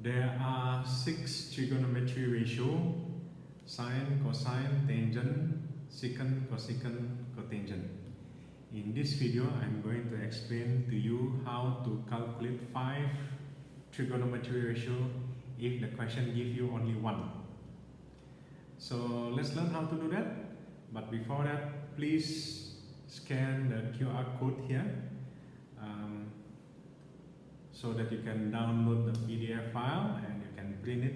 There are 6 trigonometry ratio: sine, cosine, tangent, secant, cosecant, cotangent. In this video, I'm going to explain to you how to calculate 5 trigonometry ratio if the question gives you only one. So let's learn how to do that. But before that, please scan the QR code here so that you can download the PDF file and you can print it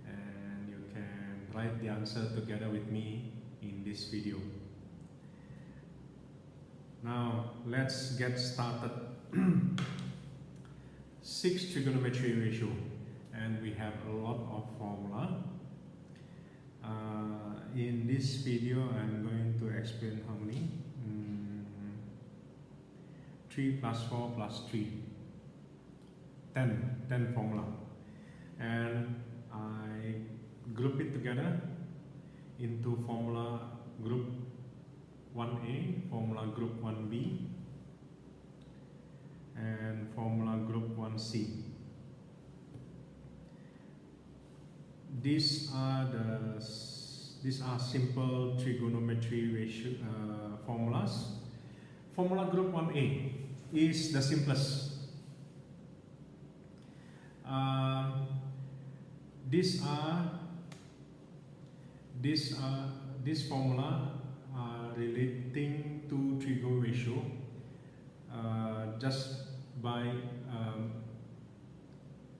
and you can write the answer together with me in this video. Now let's get started. 6 trigonometry ratio, and we have a lot of formula. In this video I'm going to explain how many 3 plus 4 plus 3, 10 formula, and I group it together into formula group 1A, formula group 1B, and formula group 1C. These are simple trigonometry ratio formulas. Formula group 1A is the simplest. This formula relating to trigo ratio just by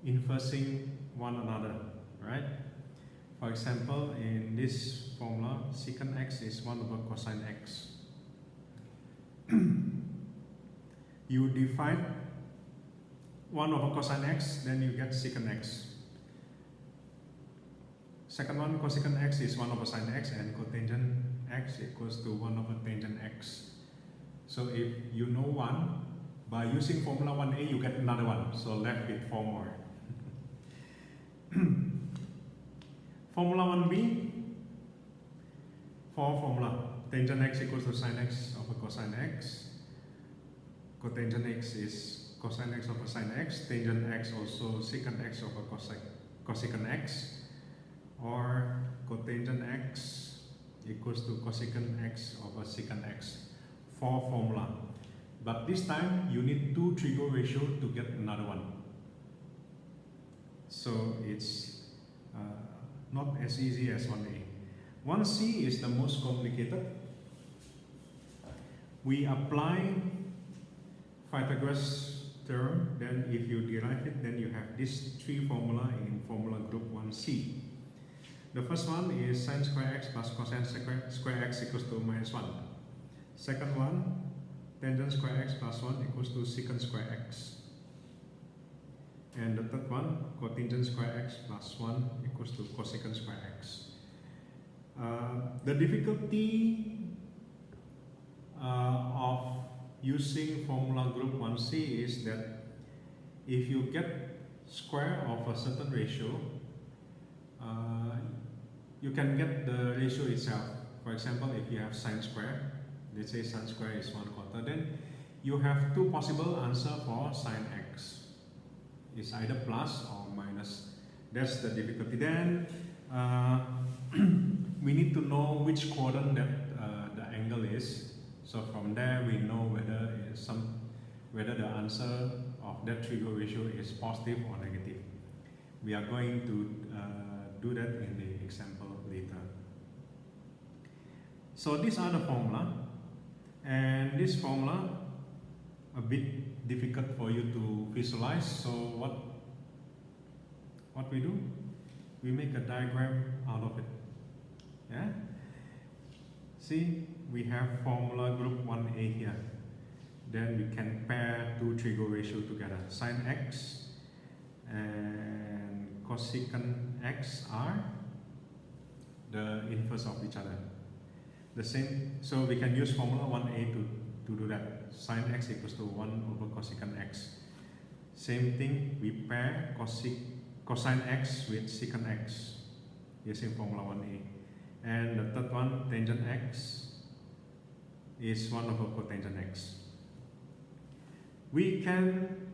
inversing one another, right? For example, in this formula, secant x is 1 over cosine x. You divide 1 over cosine x, then you get secant x. Second one, cosecant x is 1 over sine x, and cotangent x equals to 1 over tangent x. So if you know one, by using formula 1a, you get another one. So left with 4 more. Formula 1b, 4 formula. Tangent x equals to sine x over cosine x. Cotangent x is cosine x over sine x. Tangent x also secant x over cosecant x. Or cotangent x equals to cosecant x over secant x. 4 formula. But this time you need 2 trigo ratio to get another one. So it's not as easy as 1a. 1c is the most complicated. We apply Pythagoras theorem, then if you derive it, then you have these 3 formula in formula group 1c. The first one is sine square x plus cosine square x equals to minus 1. Second one, tangent square x plus 1 equals to secant square x. And the third one, cotangent square x plus 1 equals to cosecant square x. The difficulty of using formula group 1c is that if you get square of a certain ratio, you can get the ratio itself. For example, if you have sine square, let's say sine square is 1/4, then you have 2 possible answers for sine x. It's either plus or minus. That's the difficulty. Then we need to know which quadrant that the angle is. So from there we know whether the answer of that trigo ratio is positive or negative. We are going to do that in the example later. So these are the formula, and this formula a bit difficult for you to visualize. So what we do, we make a diagram out of it. Yeah. See, we have formula group 1a here. Then we can pair 2 trigo ratio together. Sine x and cosecant x are the inverse of each other. The same, so we can use formula 1a to do that. Sine x equals to 1 over cosecant x. Same thing, we pair cosine x with secant x using formula 1a. And the third one, tangent x is 1 over cotangent x. We can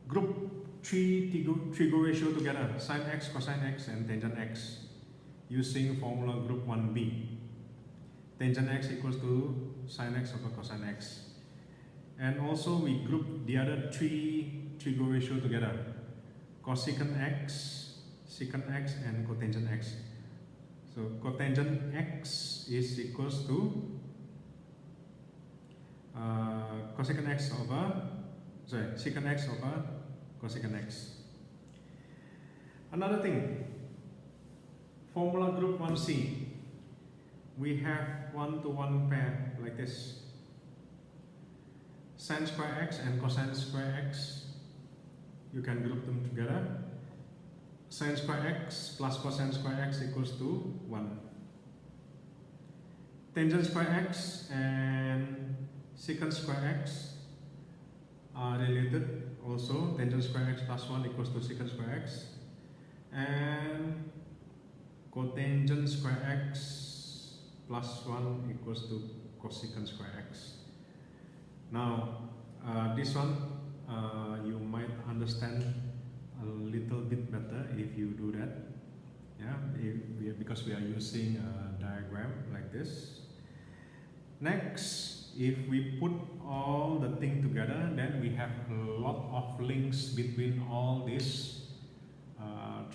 group three trigo ratio together, sine x, cosine x, and tangent x, using formula group 1b. Tangent x equals to sine x over cosine x. And also we group the other three trigo ratio together, cosecant x, secant x, and cotangent x. So cotangent x is equals to cosecant x over, secant x over cosecant x. Another thing, formula group 1c, we have 1-to-1 pair like this. Sine square x and cosine square x, you can group them together. Sine square x plus cosine square x equals to 1. Tangent square x and secant square x are related also. Tangent square x plus 1 equals to secant square x, and cotangent square x plus 1 equals to cosecant square x. Now this one you might understand a little bit better if you do that, because we are using a diagram like this. Next, if we put all the thing together, then we have a lot of links between all this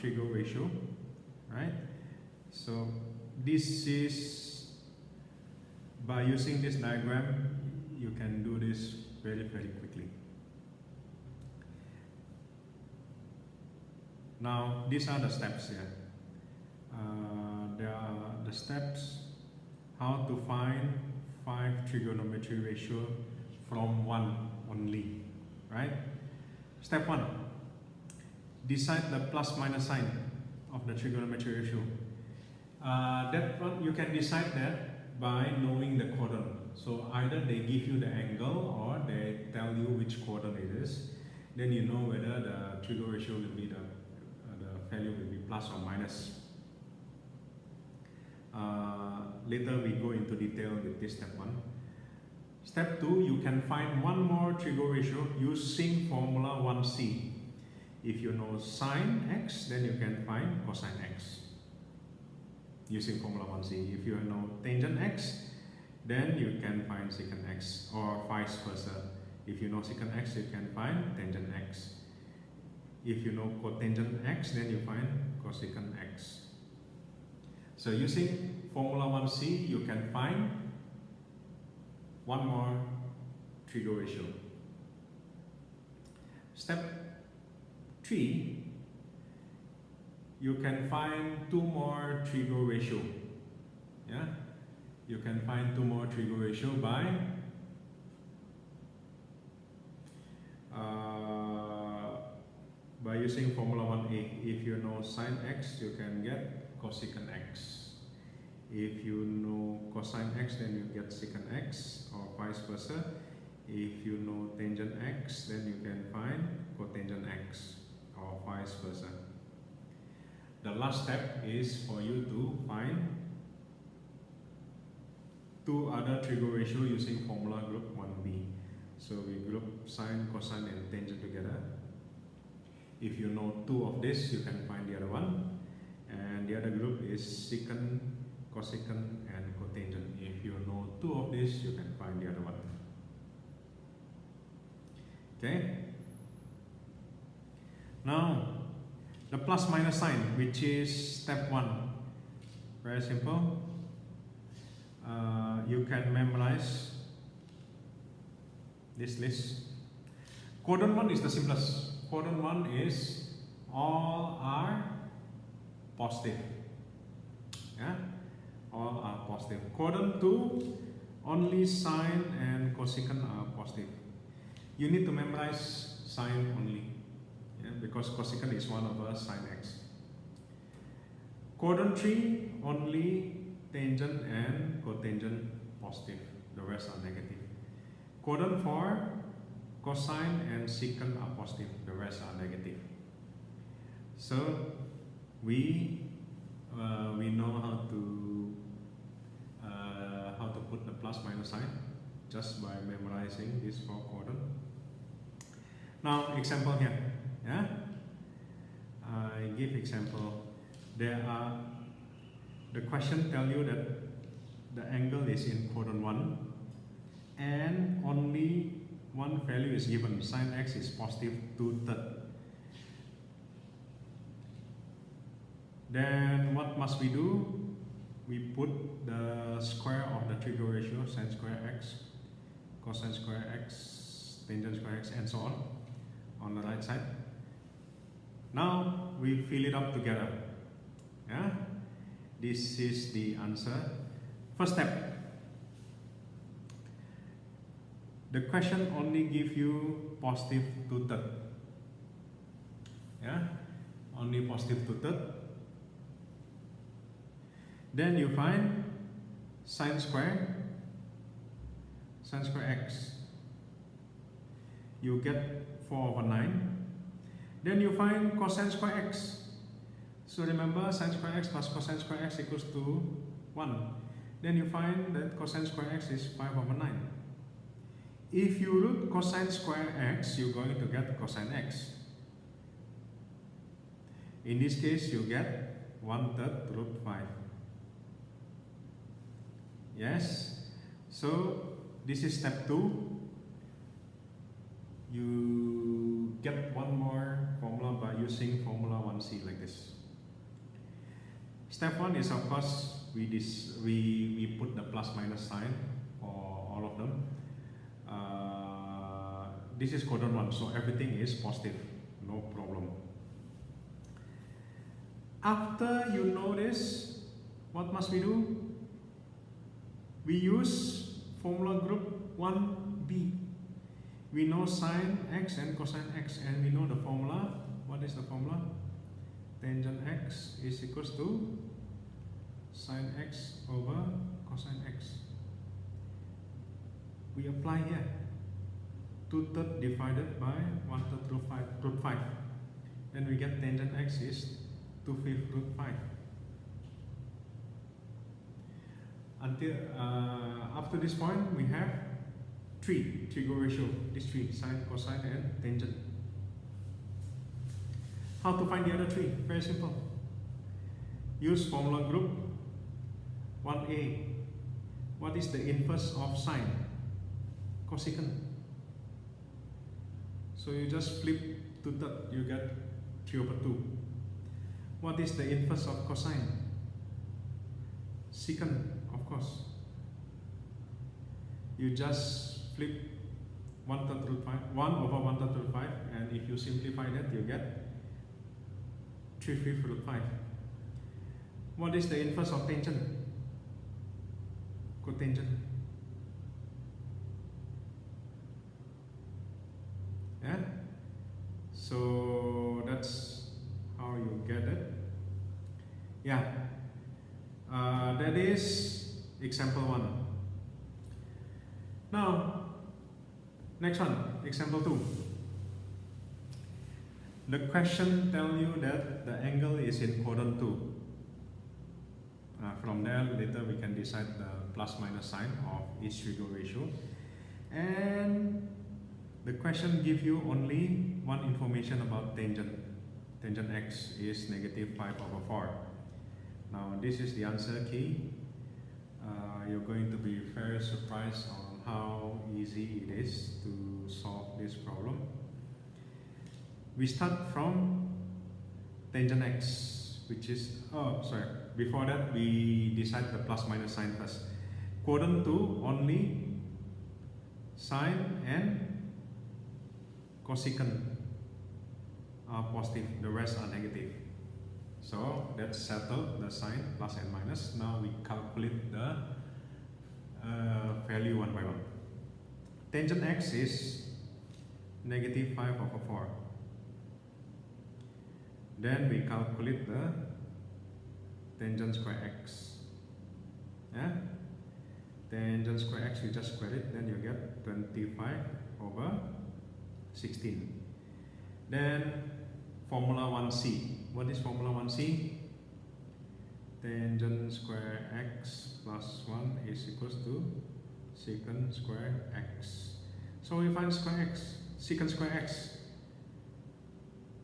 trigo ratio, right? So this is, by using this diagram, you can do this very quickly. Now these are the steps here. There are the steps how to find 5 trigonometry ratio from 1 only, right? Step 1, decide the plus minus sign of the trigonometry ratio. That one you can decide that by knowing the quadrant. So either they give you the angle or they tell you which quadrant it is. Then you know whether the trigo ratio will be the value will be plus or minus. Later we go into detail with this step 1. Step 2, you can find one more trigo ratio using formula 1c. If you know sine x, then you can find cosine x using formula 1c. If you know tangent x, then you can find secant x, or vice versa. If you know secant x, you can find tangent x. If you know cotangent x, then you find cosecant x. So using formula 1c, you can find one more trigo ratio. Step 3, you can find 2 more trigo ratio. You can find 2 more trigo ratio by using formula 1a. If you know sine x, you can get cosecant x. If you know cosine x, then you get secant x, or vice versa. If you know tangent x, then you can find cotangent x, or vice versa. The last step is for you to find 2 other trigo ratio using formula group 1b. So we group sine, cosine, and tangent together. If you know 2 of this, you can find the other one. And the other group is secant, cosecant, and cotangent. If you know 2 of this, you can find the other one. Okay? Now, the plus minus sign, which is step 1. Very simple. You can memorize this list. Quadrant 1 is the simplest. Quadrant 1 is all are positive. All are positive. Quadrant 2, only sine and cosecant are positive. You need to memorize sine only, because cosecant is 1 over sine x. Quadrant 3, only tangent and cotangent positive. The rest are negative. Quadrant 4, cosine and secant are positive. The rest are negative. So we know how to put the plus minus sign just by memorizing this 4 quadrant. Now example here. give example. The question tell you that the angle is in quadrant 1 and only one value is given, sine x is positive 2/3. Then what must we do? We put the square of the trigo ratio, sine square x, cosine square x, tangent square x, and so on the right side. Now we fill it up together. Yeah, this is the answer. First step. The question only give you positive 2/3. Yeah, only positive 2/3. Then you find sine square x. You get 4/9. Then you find cosine square x. So remember, sine square x plus cosine square x equals to 1. Then you find that cosine square x is 5/9. If you root cosine square x, you're going to get cosine x. In this case, you get 1/3 root 5. Yes, so this is step 2. You get one more formula by using formula 1c like this. Step 1 is, of course, we put the plus minus sign for all of them. This is quadrant 1, so everything is positive, no problem. After you know this, what must we do? We use formula group 1b. We know sine x and cosine x, and we know the formula. What is the formula? Tangent x is equals to sine x over cosine x. We apply here. 2/3 divided by 1/3 root 5. Then we get tangent x is 2/5 root 5. Until after this point, we have trigo ratio. This 3, sine, cosine, and tangent. How to find the other 3? Very simple. Use formula group 1a. What is the inverse of sine? Cosecant. So you just flip 2/3, you get 3/2. What is the inverse of cosine? Secant, of course. You just flip 1/3 root 5, 1 over 1/3 root 5, and if you simplify that, you get 3/5 root 5. What is the inverse of tangent? Cotangent. Yeah, so that's how you get it. Yeah, that is example 1. Now, next one, example 2. The question tells you that the angle is in quadrant 2. From there, later we can decide the plus minus sign of each trigo ratio. And the question gives you only one information about tangent. Tangent x is negative 5/4. Now this is the answer key. You're going to be very surprised on how easy it is to solve this problem. We start from tangent x, which is, before that we decide the plus minus sign first. Quadrant 2, only sine and cosecant are positive, the rest are negative. So that's settled, the sign, plus and minus. Now we calculate the value one by one. Tangent x is negative 5/4. Then we calculate the tangent square x. Yeah? Tangent square x, you just square it, then you get 25/16. Then formula 1c. What is formula 1c? Tangent square x plus 1 is equals to secant square x. So we find square x, secant square x.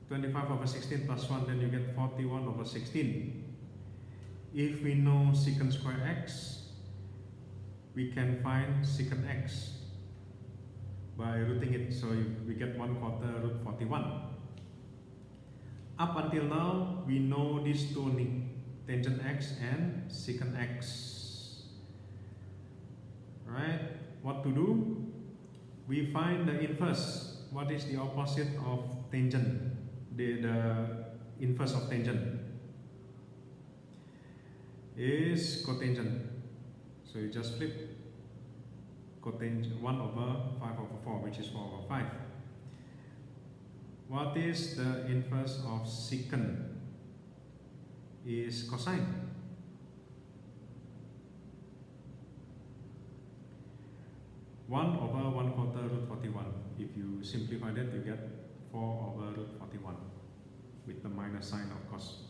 25 over 16 plus 1, then you get 41 over 16. If we know secant square x, we can find secant x by rooting it, so we get 1/4 root 41. Up until now, we know these two only, tangent x and secant x. Right? What to do? We find the inverse. What is the opposite of tangent? The inverse of tangent is cotangent. So you just flip cotangent 1 over 5 over 4, which is 4 over 5. What is the inverse of secant? Is cosine. One over 1/4 root 41. If you simplify that, you get 4 over root 41 with the minus sign, of course.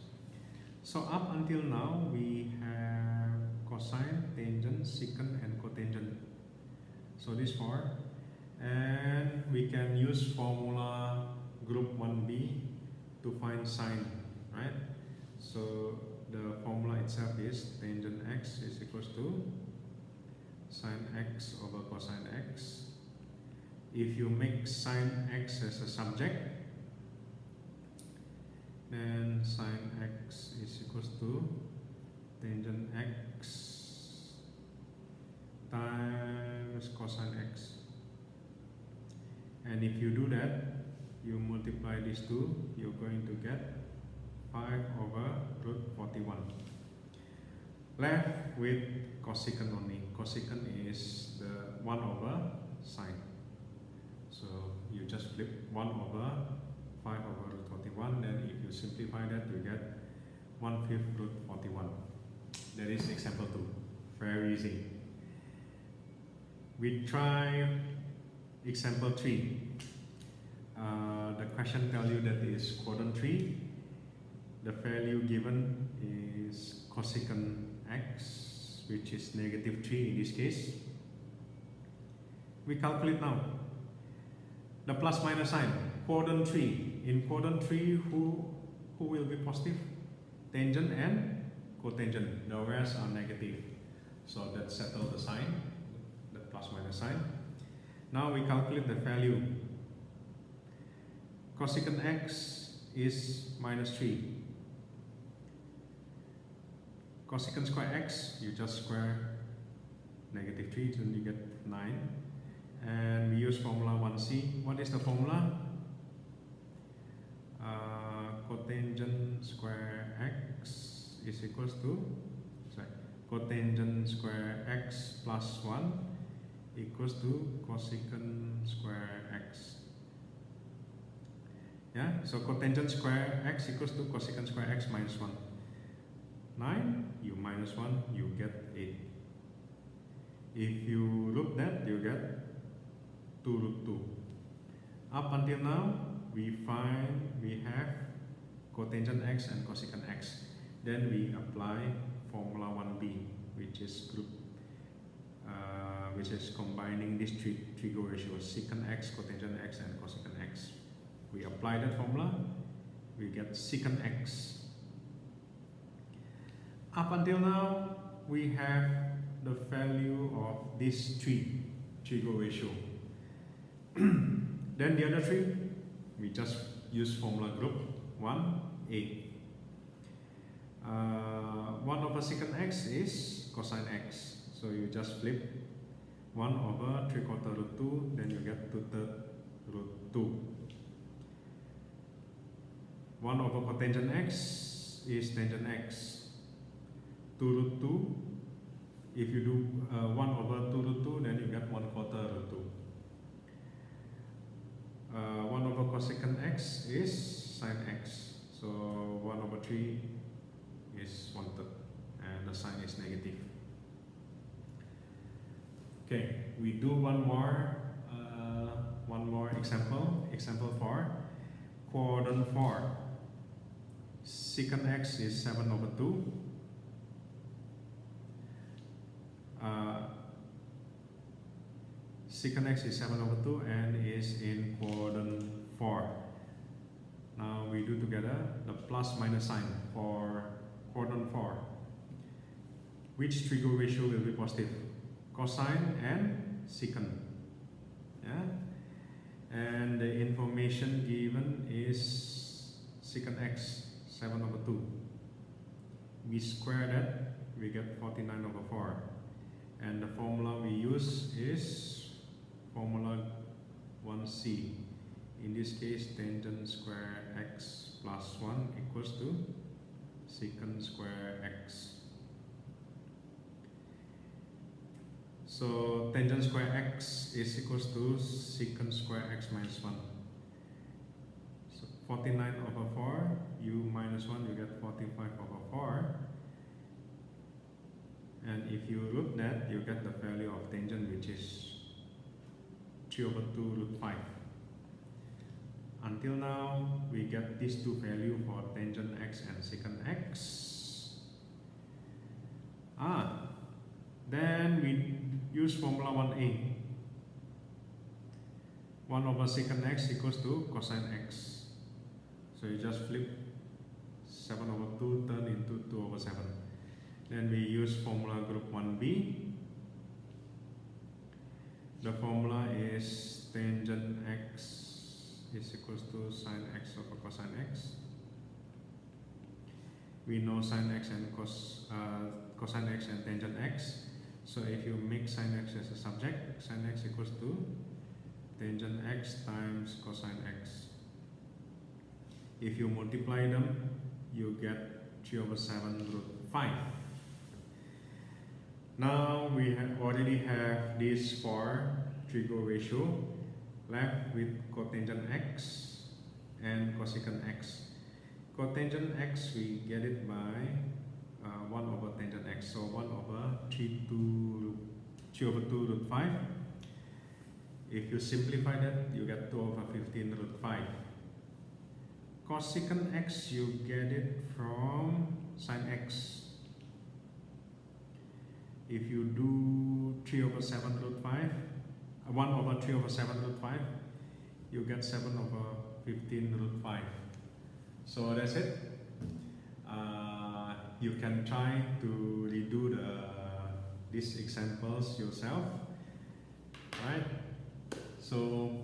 So up until now, we have cosine, tangent, secant, and cotangent. So these four, and we can use formula group 1b to find sine, right? So the formula itself is tangent x is equals to sine x over cosine x. If you make sine x as a subject, then sine x is equals to tangent x times cosine x. And if you do that, you multiply these two, you're going to get 5 over root 41. Left with cosecant only. Cosecant is the 1 over sine. So you just flip 1 over 5 over root 41. Then if you simplify that, you get 1/5 root 41. That is example 2. Very easy. We try example 3. The question tells you that is quadrant 3. The value given is cosecant x, which is -3 in this case. We calculate now. The plus minus sign, quadrant 3. In quadrant 3, who will be positive? Tangent and cotangent. The rest are negative. So that settles the sign, the plus minus sign. Now we calculate the value. Cosecant x is -3. Cosecant square x, you just square -3, then you get 9. And we use formula 1c. What is the formula? Cotangent square x is equals to cotangent square x plus 1 equals to cosecant square x. Yeah, so cotangent square x equals to cosecant square x minus 1. 9, you minus 1, you get 8. If you root that, you get 2 root 2. Up until now, we have cotangent x and cosecant x. Then we apply formula 1b, which is combining these trigo ratios, secant x, cotangent x, and cosecant x. We apply that formula, we get secant x. Up until now, we have the value of this trigo ratio. Then the other three, we just use formula group 1a. 1 over secant x is cosine x. So you just flip 1 over 3/4 root 2, then you get 2/3 root 2. 1 over cotangent x is tangent x. 2 root 2. If you do 1 over 2 root 2, then you get 1/4 root 2. 1 over cosecant x is sine x. So 1 over 3 is 1/3, and the sign is negative. Okay, we do one more example. Example 4, quadrant 4. Secant x is 7 over 2. Secant x is 7 over 2 and is in quadrant 4. Now we do together the plus minus sign for quadrant 4. Which trigo ratio will be positive? Cosine and secant. Yeah? And the information given is secant x 7/2. We square that, we get 49/4. And the formula we use is formula 1c. In this case, tangent square x plus 1 equals to secant square x. So tangent square x is equals to secant square x minus 1. So 49/4, u minus 1, you get 45/4. And if you root that, you get the value of tangent, which is 3/2√5. Until now, we get these two values for tangent x and secant x. Then we use formula 1a. 1/secant x equals to cosine x. So you just flip 7/2 turn into 2/7. Then we use formula group 1b. The formula is tangent x is equals to sine x over cosine x. We know sine x and cosine x and tangent x. So if you make sine x as a subject, sine x equals to tangent x times cosine x. If you multiply them, you get 3/7√5. Now we already have these four trigo ratio left with cotangent x and cosecant x. Cotangent x, we get it by 1/tangent x, so 1/3/2√5. If you simplify that, you get 2/15√5. Cosecant x, you get it from sine x. If you do 3/7√5, 1/3/7√5, you get 7/15√5. So that's it. You can try to redo these examples yourself, right? So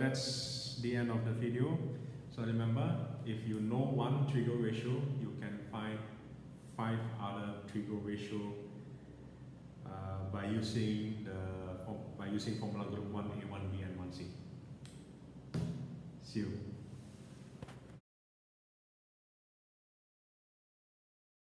that's the end of the video. So remember, if you know one trigo ratio, you can find 5 other trigo ratio by using formula group 1a, 1b, and 1c. See you.